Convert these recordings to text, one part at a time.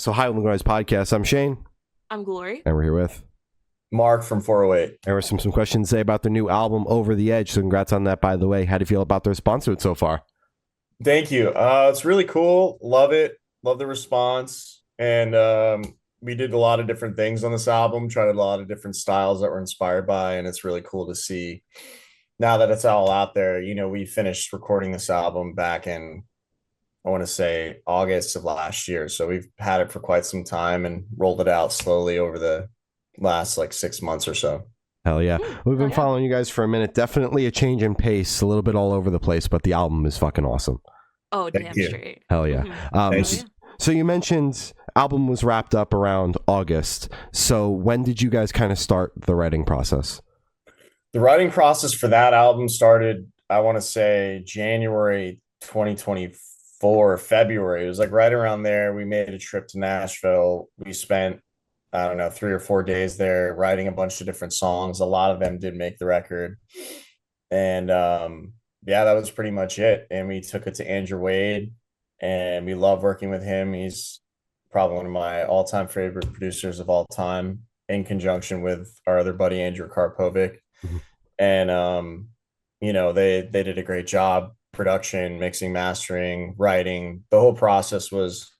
So hi, welcome to Noise Podcast. I'm Shane. I'm Glory. And we're here with Mark from 408. And there were some questions to say about their new album, Over the Edge. So congrats on that, by the way. How do you feel about the response to it so far? Thank you. It's really cool. Love it. Love the response. And we did a lot of different things on this album, tried a lot of different styles that we're inspired by. And it's really cool to see now that it's all out there. You know, we finished recording this album back in, I want to say, August of last year. So we've had it for quite some time and rolled it out slowly over the last like 6 months or so. Hell yeah. We've been following you guys for a minute. Definitely a change in pace, a little bit all over the place, but the album is fucking awesome. Oh, damn straight. Hell yeah. So you mentioned album was wrapped up around August. So when did you guys kind of start the writing process? The writing process for that album started, I want to say, January 2024, February. It was like right around there. We made a trip to Nashville. We spent, I don't know, 3 or 4 days there writing a bunch of different songs. A lot of them did make the record. And yeah, that was pretty much it. And we took it to Andrew Wade, and we love working with him. He's probably one of my all-time favorite producers of all time, in conjunction with our other buddy, Andrew Karpovic. And, you know, they did a great job. Production, mixing, mastering, writing. The whole process was,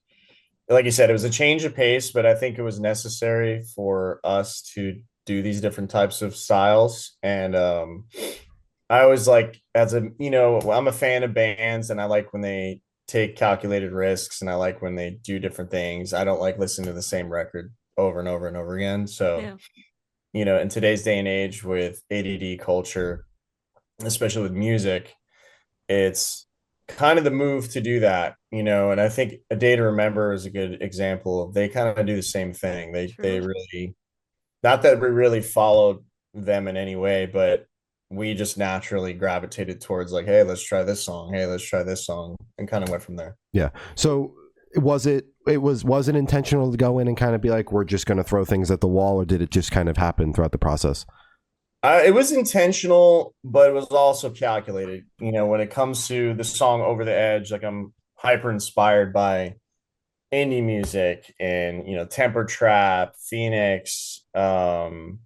like you said, it was a change of pace, but I think it was necessary for us to do these different types of styles. And I always like, I'm a fan of bands, and I like when they take calculated risks, and I like when they do different things. I don't like listening to the same record over and over and over again. So, you know, in today's day and age with ADD culture, especially with music, it's kind of the move to do that, you know. And I think A Day to Remember is a good example of, they kind of do the same thing. They really, not that we really followed them in any way, but we just naturally gravitated towards like, hey, let's try this song, hey, let's try this song, and kind of went from there. Yeah. So was it intentional to go in and kind of be like, we're just going to throw things at the wall, or did it just kind of happen throughout the process? It was intentional, but it was also calculated. You know, when it comes to the song Over the Edge, like, I'm hyper inspired by indie music and, you know, Temper Trap, Phoenix, Two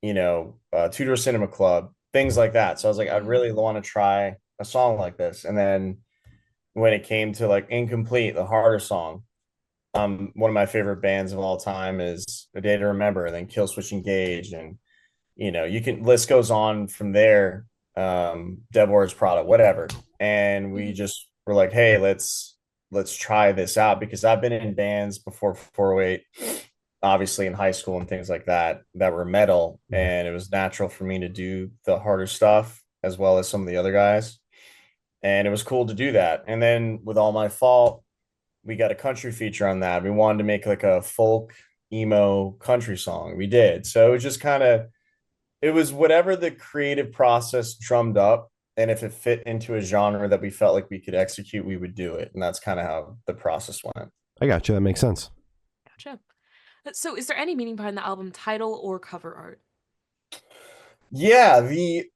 Door Cinema Club, things like that. So I was like, I'd really want to try a song like this. And then when it came to like Incomplete, the harder song, one of my favorite bands of all time is A Day to Remember, and then Kill Switch Engage, and you know, you can, list goes on from there. Devil Wears Prada, whatever. And we just were like, hey, let's try this out, because I've been in bands before 408, obviously in high school and things like that were metal, and it was natural for me to do the harder stuff as well as some of the other guys. And it was cool to do that. And then with All My Fault, we got a country feature on that. We wanted to make like a folk emo country song. We did. So it was just kind of, it was whatever the creative process drummed up, and if it fit into a genre that we felt like we could execute, we would do it. And that's kind of how the process went. I got you. That makes sense. Gotcha. So is there any meaning behind the album title or cover art? Yeah, the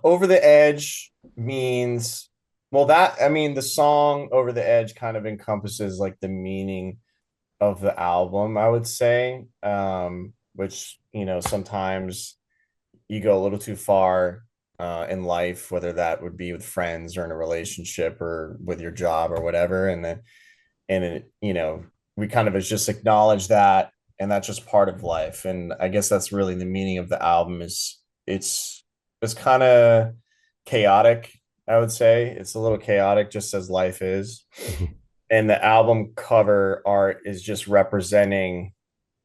Over the Edge means, well, the song Over the Edge kind of encompasses like the meaning of the album, I would say, which, you know, sometimes you go a little too far in life, whether that would be with friends or in a relationship or with your job or whatever. You know, we kind of just acknowledge that, and that's just part of life. And I guess that's really the meaning of the album. Is it's kind of chaotic, I would say. It's a little chaotic, just as life is. And the album cover art is just representing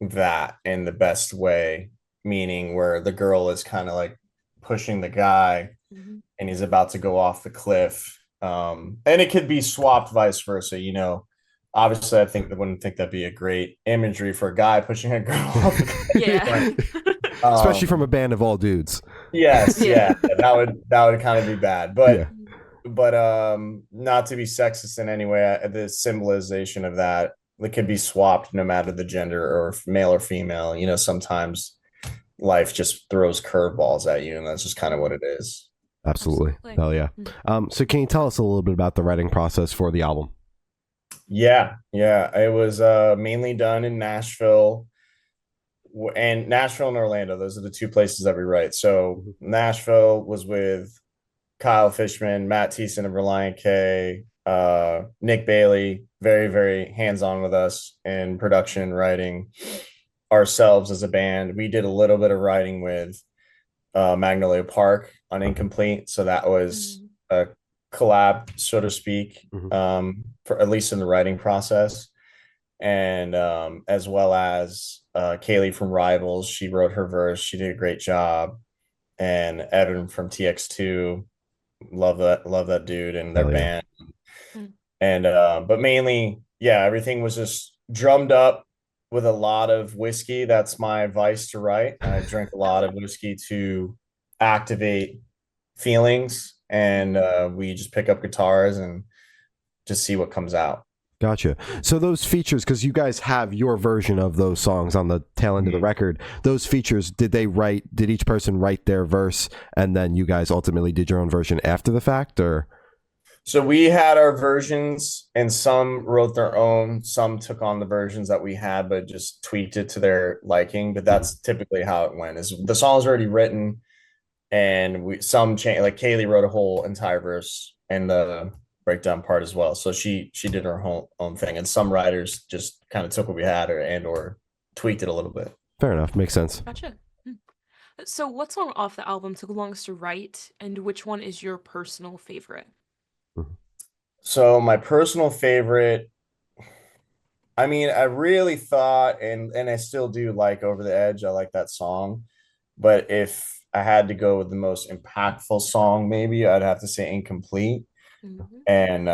that in the best way, meaning where the girl is kind of like pushing the guy, and he's about to go off the cliff. And it could be swapped vice versa, you know. Obviously, I wouldn't think that'd be a great imagery for a guy pushing a girl off the cliff. Yeah. Especially from a band of all dudes. Yes, yeah. That would kind of be bad. But not to be sexist in any way, the symbolization of that, it could be swapped no matter the gender, or male or female. You know, sometimes life just throws curveballs at you, and that's just kind of what it is. Absolutely. Hell yeah. So can you tell us a little bit about the writing process for the album? Yeah, it was mainly done in Nashville and Nashville and Orlando. Those are the two places that we write. So Mhm. Nashville was with Kyle Fishman, Matt Thiessen of Reliant K, Nick Bailey, very, very hands-on with us in production and writing ourselves as a band. We did a little bit of writing with Magnolia Park on Incomplete. So that was Mm. a collab, so to speak, Mhm. for at least in the writing process. And as well as Kaylee from Rivals, she wrote her verse. She did a great job. And Evan from TX2, love that dude and their Hell yeah. band. Mm. And but mainly, yeah, everything was just drummed up with a lot of whiskey. That's my advice to write. I drink a lot of whiskey to activate feelings, and Mhm. we just pick up guitars and just see what comes out. Gotcha. So those features, because you guys have your version of those songs on the tail end of the Mhm. record, those features, did each person write their verse and then you guys ultimately did your own version after the fact, or? So we had our versions, and some wrote their own. Some took on the versions that we had, but just tweaked it to their liking. But Mhm. that's typically how it went. Is the song's already written, and we some change. Like Kaylee wrote a whole entire verse and the breakdown part as well. So she did her whole own thing, and some writers just kind of took what we had or tweaked it a little bit. Fair enough. Makes sense. Gotcha. Mm. So, what song off the album took longest to write, and which one is your personal favorite? Mhm. So my personal favorite, I mean, I really thought, and I still do like Over the Edge. I like that song. But if I had to go with the most impactful song, maybe I'd have to say Incomplete. Mhm. And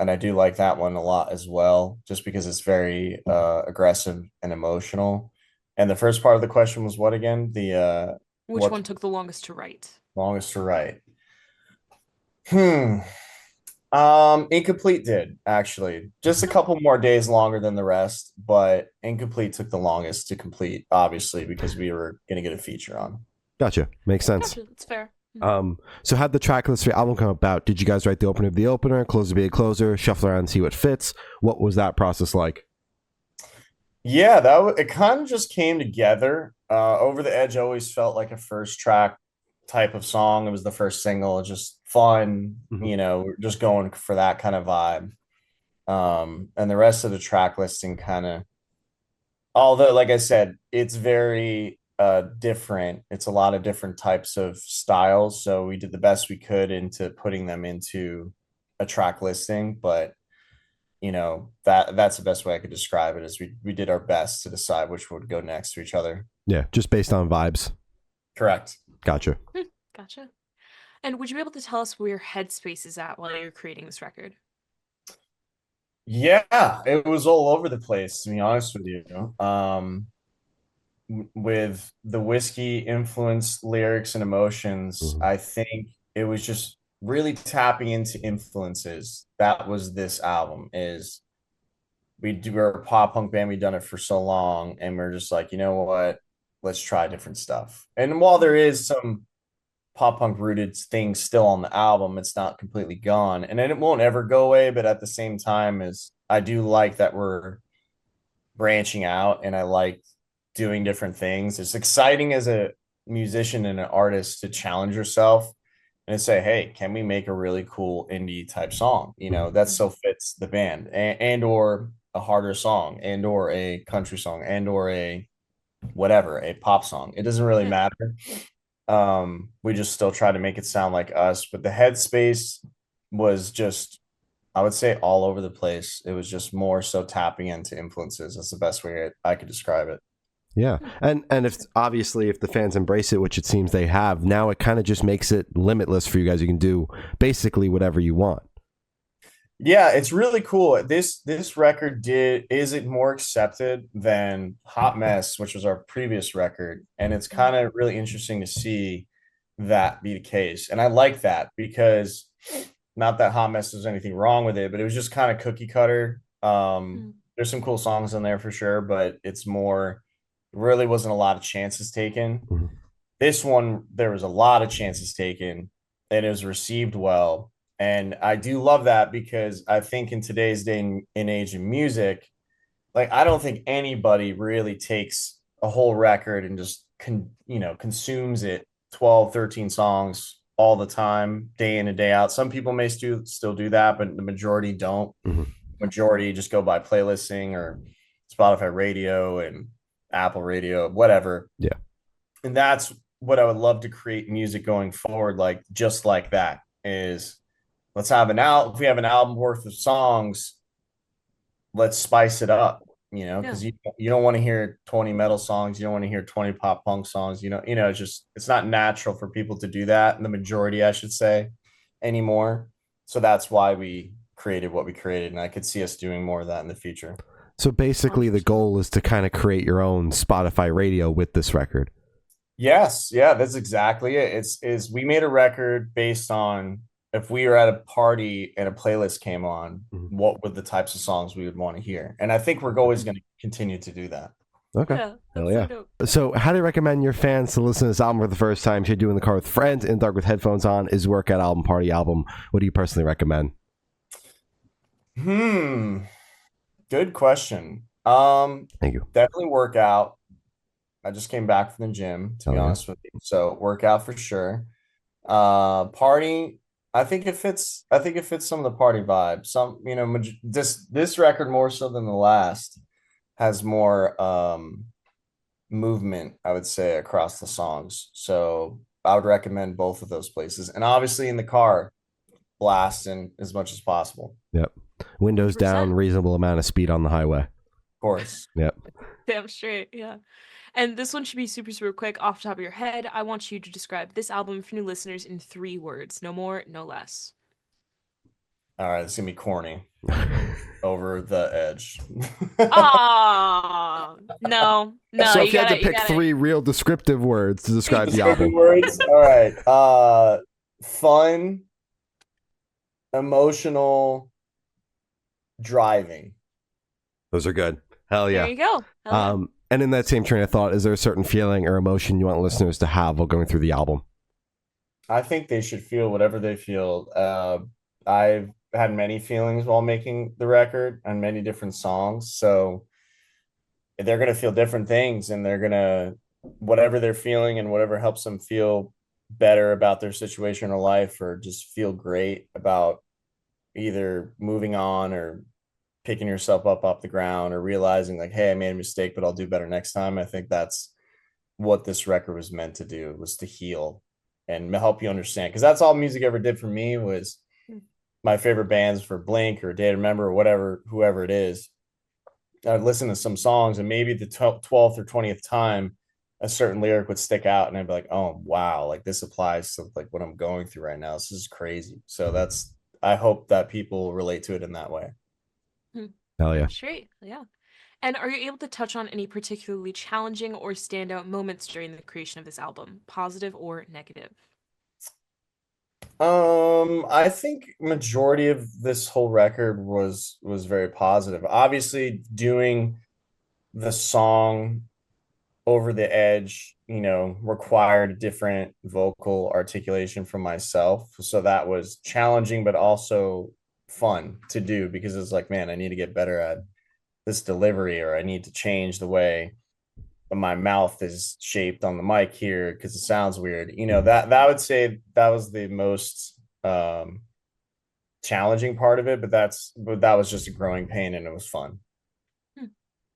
I do like that one a lot as well, just because it's very aggressive and emotional. And the first part of the question was what again? The Which what one took the longest to write? longest to write? Hmm. Incomplete did actually just a Okay. couple more days longer than the rest, but Incomplete took the longest to complete, obviously, because we were gonna get a feature on. Gotcha. Makes sense. Gotcha. That's fair. Mm. So how'd the track list for your album come about? Did you guys write the opener of the opener, close to be a closer, shuffle around and see what fits? What was that process like? Yeah, it kind of just came together. Over the Edge always felt like a first track type of song. It was the first single, just fun, Mhm. just going for that kind of vibe. And the rest of the track listing kind of, although like I said, it's very different. It's a lot of different types of styles. So we did the best we could into putting them into a track listing, but that's the best way I could describe it is we did our best to decide which would go next to each other. Yeah, just based on vibes. Correct. Gotcha. Hmm. Gotcha. And would you be able to tell us where your headspace is at while you're creating this record? Yeah, it was all over the place, to be honest with you. With the whiskey influenced lyrics and emotions, Mhm. I think it was just really tapping into influences. That was this album is we're a pop punk band, we've done it for so long, and we're just like, you know what? Let's try different stuff. And while there Mm. is some pop punk rooted things still on the album, it's not completely gone. And it won't ever go away, but at the same time, is I do like that we're branching out and I like doing different things. It's exciting as a musician and an artist to challenge yourself and say, hey, can we make a really cool indie type song? Mhm. That Mhm. so fits the band and or a harder song and or a country song and or a whatever, a pop song. It doesn't really Yeah. matter. We just still try to make it sound like us, but the headspace was just I would say all over the place. It was just more so tapping into influences. That's the best way I could describe it. Yeah, Hmm. and if obviously if the fans embrace it, which it seems they have, now it kind of just makes it limitless for you guys. You can do basically whatever you want. Yeah, it's really cool. This record did is it more accepted than Hot Mess, which was our previous record, and it's Mm. kind of really interesting to see that be the case. And I like that because not that Hot Mess there's anything wrong with it, but it was just kind of cookie cutter. Mm. There's some cool songs in there for sure, but it's more really wasn't a lot of chances taken. Mhm. This one there was a lot of chances taken and it was received well, And I do love that because I think in today's day and age in music, like I don't think anybody really takes a whole record and just consumes it 12, 13 songs all the time, day in and day out. Some people may still do that, but the majority don't. Mhm. Majority just go by playlisting or Spotify radio and Apple radio, whatever. Yeah. And that's what I would love to create music going forward, like just like that is let's have an album. If we have an album worth of songs, let's spice it up, Yeah. because you don't want to hear 20 metal songs, you don't want to hear 20 pop punk songs, it's not natural for people to do that, and the majority, I should say, anymore. So that's why we created what we created, and I could see us doing more of that in the future. So basically the goal is to kind of create your own Spotify radio with this record. Yes, yeah, that's exactly it. Is we made a record based on if we were at a party and a playlist came on, what were the types of songs we would want to hear? And I think we're always going to continue to do that. Okay. Yeah, Hell yeah. So how do you recommend your fans to listen to this album for the first time? Should do in the car with friends, in the dark with headphones on, is workout album, party album? What do you personally recommend? Good question. Thank you. Definitely workout. I just came back from the gym, to be honest with you. So workout for sure. Party, I think it fits some of the party vibe. Some, this record more so than the last has more movement, I would say, across the songs. So I would recommend both of those places. And obviously in the car, blasting as much as possible. Yep. Windows 100%. down, reasonable amount of speed on the highway. Of course. Yep. Damn straight, yeah. And this one should be super, super quick. Off the top of your head, I want you to describe this album for new listeners in 3 words. No more, no less. All right, it's gonna be corny. Over the edge. Ah, no. So if you had to pick 3 real descriptive words to describe the album. Words. All right. Fun, emotional, driving. Those are good. Hell yeah. There you go. And in that same train of thought, is there a certain feeling or emotion you want listeners to have while going through the album? I think they should feel whatever they feel. I've had many feelings while making the record on many different songs. So they're going to feel different things, and they're going to, whatever they're feeling and whatever helps them feel better about their situation or life, or just feel great about either moving on or picking yourself up off the ground, or realizing like, hey, I made a mistake, but I'll do better next time. I think that's what this record was meant to do, was to heal and help you understand. Because that's all music ever did for me, was my favorite bands for Blink or Day to Remember or whatever, whoever it is. I'd listen to some songs, and maybe the 12th or 20th time a certain lyric would stick out, and I'd be like, oh, wow, like this applies to like what I'm going through right now. This is crazy. So I hope that people relate to it in that way. Hell yeah. Straight, yeah. And are you able to touch on any particularly challenging or standout moments during the creation of this album, positive or negative? I think majority of this whole record was very positive. Obviously, doing the song Over the Edge, required a different vocal articulation from myself. So that was challenging, but also fun to do, because it's like, man, I need to get better at this delivery, or I need to change the way my mouth is shaped on the mic here because it sounds weird. That I would say that was the most challenging part of it, but that was just a growing pain, and it was fun.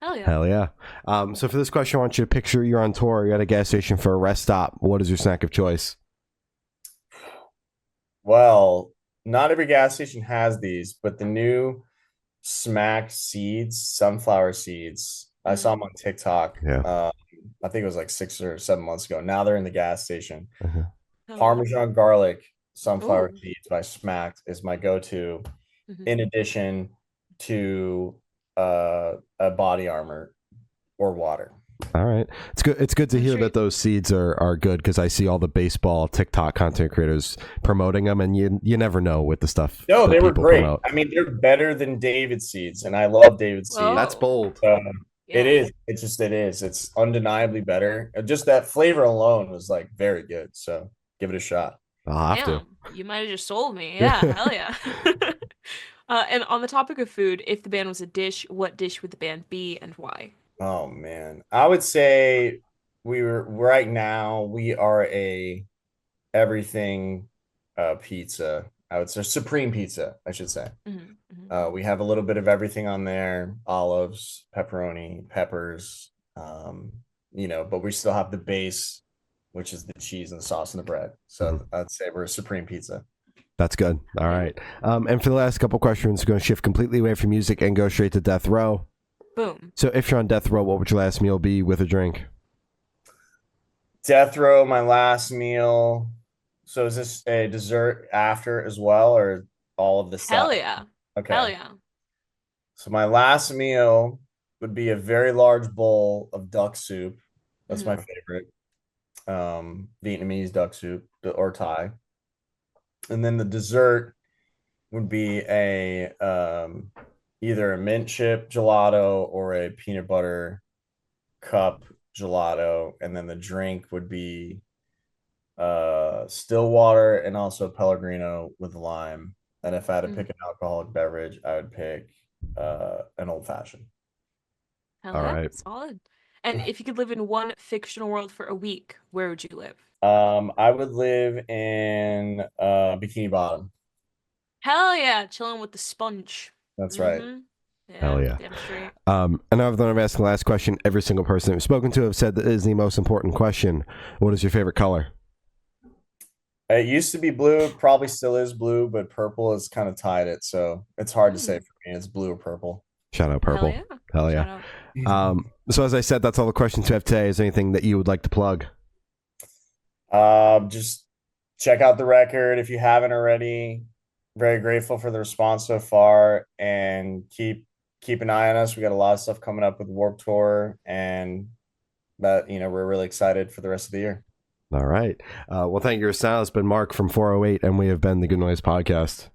Hell yeah. Hell yeah. So for this question, I want you to picture you're on tour, you're at a gas station for a rest stop. What is your snack of choice? Well, not every gas station has these, but the new smacked seeds, sunflower seeds, I saw them on TikTok. Yeah. I think it was like 6 or 7 months ago. Now they're in the gas station. Uh-huh. Parmesan garlic sunflower seeds by Smacked is my go-to, in addition to a body armor or water. All right. It's good to hear that those seeds are good, because I see all the baseball TikTok content creators promoting them, and you never know with the stuff. No, they were great. Promote. I mean, they're better than David seeds, and I love David seeds. That's bold. It is. It is. It's undeniably better. Just that flavor alone was like very good. So give it a shot. I'll have to. Damn, you might have just sold me. Yeah, hell yeah. And on the topic of food, if the band was a dish, what dish would the band be and why? Oh man. I would say right now we are a everything pizza. I would say supreme pizza, I should say. Hmm hmm We have a little bit of everything on there, olives, pepperoni, peppers, but we still have the base, which is the cheese and the sauce and the bread. Mhm. So I'd say we're a supreme pizza. That's good. All right. And for the last couple questions, we're going to shift completely away from music and go straight to death row. Boom. So if you're on death row, what would your last meal be with a drink? Death row, my last meal. So is this a dessert after as well, or all of the Hell stuff? yeah. Hell Okay. yeah. So my last meal would be a very large bowl of duck soup. That's my hmm favorite. Vietnamese duck soup or Thai. And then the dessert would be a either a mint chip gelato or a peanut butter cup gelato. And then the drink would be still water and also Pellegrino with lime. And if I had to pick an alcoholic beverage, I would pick an old fashioned. Hell All yeah. right. Solid. And if you could live in one fictional world for a week, where would you live? I would live in Bikini Bottom. Hell yeah. Chilling with the sponge. That's right. Mm-hmm. Hell Yeah. yeah. Damn straight. And I've asked the last question. Every single person that we've spoken to have said that is the most important question. What is your favorite color? It used to be blue, it probably still is blue, but purple has kind of tied it, so it's hard to say for me. It's blue or purple. Shout out Hell purple. yeah. Hell Shout yeah. out. So as I said, that's all the questions we have today. Is there anything that you would like to plug? Just check out the record if you haven't already. Very grateful for the response so far, and keep an eye on us. We got a lot of stuff coming up with Warped Tour, and we're really excited for the rest of the year. All right. Well, thank you, Sal. It's been Mark from 408, and we have been the Good Noise Podcast.